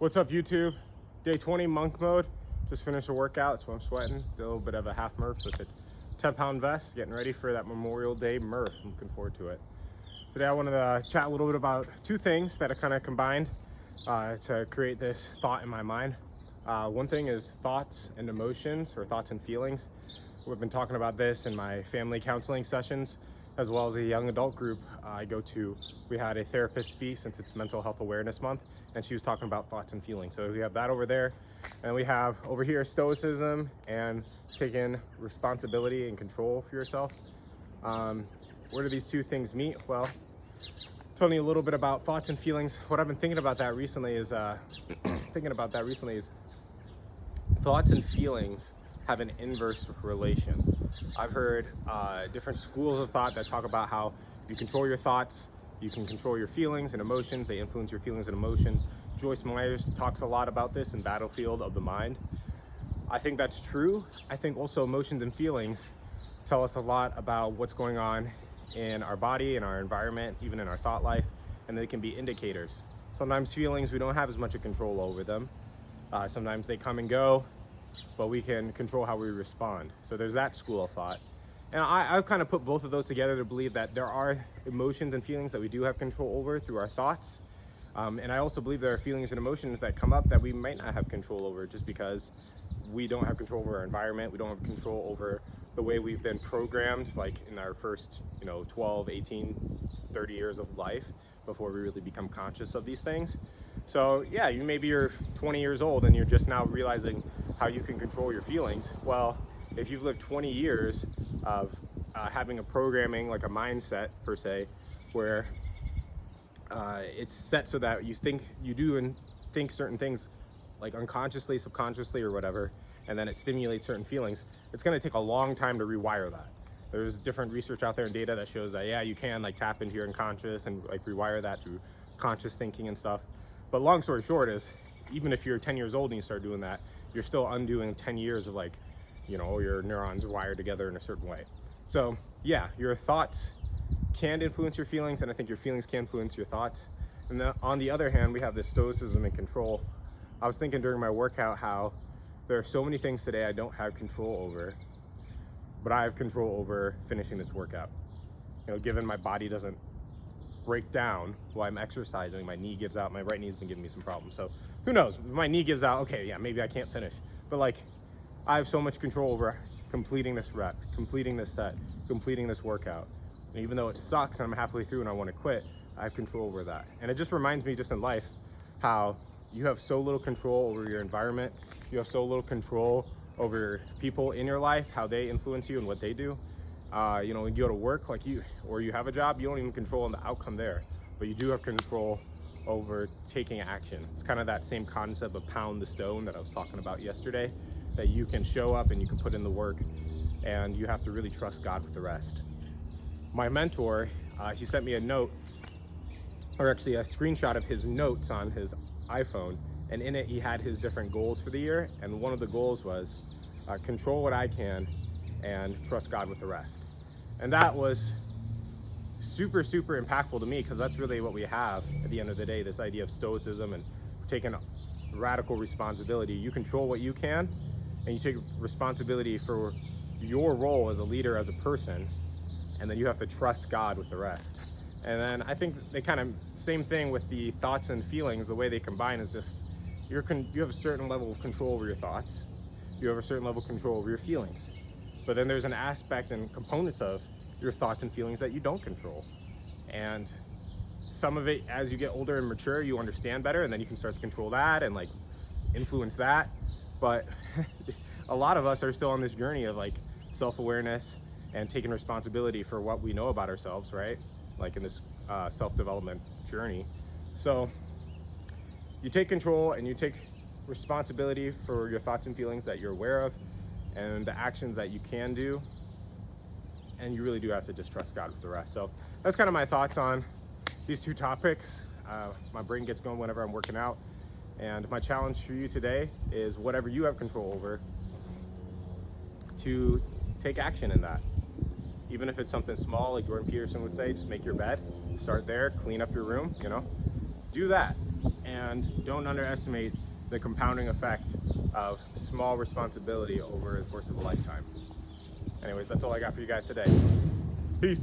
What's up, YouTube? Day 20 monk mode. Just finished a workout, so I'm sweating. Did a little bit of a half Murph with a 10-pound vest, getting ready for that Memorial Day Murph. I'm looking forward to it. Today I wanted to chat a little bit about two things that are kind of combined to create this thought in my mind. One thing is thoughts and emotions, or thoughts and feelings. We've been talking about this in my family counseling sessions, as well as a young adult group I go to. We had a therapist speak since it's Mental Health Awareness Month, and she was talking about thoughts and feelings. So we have that over there, and we have over here stoicism and taking responsibility and control for yourself. Where do these two things meet? Well, telling you a little bit about thoughts and feelings. What I've been thinking about that recently is thoughts and feelings have an inverse relation. I've heard different schools of thought that talk about how you control your thoughts, you can control your feelings and emotions, they influence your feelings and emotions. Joyce Myers talks a lot about this in Battlefield of the Mind. I think that's true. I think also emotions and feelings tell us a lot about what's going on in our body, in our environment, even in our thought life, and they can be indicators. Sometimes feelings, we don't have as much of control over them. Sometimes they come and go, but we can control how we respond. So there's that school of thought. And I've kind of put both of those together to believe that there are emotions and feelings that we do have control over through our thoughts. And I also believe there are feelings and emotions that come up that we might not have control over, just because we don't have control over our environment. We don't have control over the way we've been programmed, like in our first 12, 18, 30 years of life before we really become conscious of these things. So yeah, maybe you're 20 years old and you're just now realizing how you can control your feelings. Well, if you've lived 20 years of having a programming, like a mindset per se, where it's set so that you think certain things, like unconsciously, subconsciously, or whatever, and then it stimulates certain feelings, it's going to take a long time to rewire that. There's different research out there and data that shows that, yeah, you can like tap into your unconscious and like rewire that through conscious thinking and stuff. But long story short is, even if you're 10 years old and you start doing that, you're still undoing 10 years of your neurons wired together in a certain way. So yeah, your thoughts can influence your feelings, and I think your feelings can influence your thoughts. And then on the other hand, we have this stoicism and control. I was thinking during my workout how there are so many things today I don't have control over, but I have control over finishing this workout. Given my body doesn't break down while I'm exercising, my knee gives out. My right knee's been giving me some problems. So who knows? If my knee gives out, okay, yeah, maybe I can't finish. But I have so much control over completing this rep, completing this set, completing this workout. And even though it sucks and I'm halfway through and I want to quit, I have control over that. And it just reminds me, just in life, how you have so little control over your environment. You have so little control over people in your life, how they influence you and what they do. When you go to work, or you have a job, you don't even control the outcome there, but you do have control over taking action. It's kind of that same concept of pound the stone that I was talking about yesterday, that you can show up and you can put in the work, and you have to really trust God with the rest. My mentor, he sent me a note, or actually a screenshot of his notes on his iPhone, and in it he had his different goals for the year, and one of the goals was control what I can and trust God with the rest. And that was super, super impactful to me, because that's really what we have at the end of the day, this idea of stoicism and taking radical responsibility. You control what you can, and you take responsibility for your role as a leader, as a person, and then you have to trust God with the rest. And then I think they kind of, same thing with the thoughts and feelings, the way they combine is just, you have a certain level of control over your thoughts, you have a certain level of control over your feelings. But then there's an aspect and components of your thoughts and feelings that you don't control. And some of it, as you get older and mature, you understand better, and then you can start to control that and influence that. But a lot of us are still on this journey of self-awareness and taking responsibility for what we know about ourselves, right? In this self-development journey. So you take control and you take responsibility for your thoughts and feelings that you're aware of, and the actions that you can do, and you really do have to just trust God with the rest. So that's kind of my thoughts on these two topics. My brain gets going whenever I'm working out, and my challenge for you today is whatever you have control over, to take action in that. Even if it's something small, like Jordan Peterson would say, just make your bed, start there, clean up your room, do that. and don't underestimate the compounding effect of small responsibility over the course of a lifetime. Anyways, that's all I got for you guys today. Peace.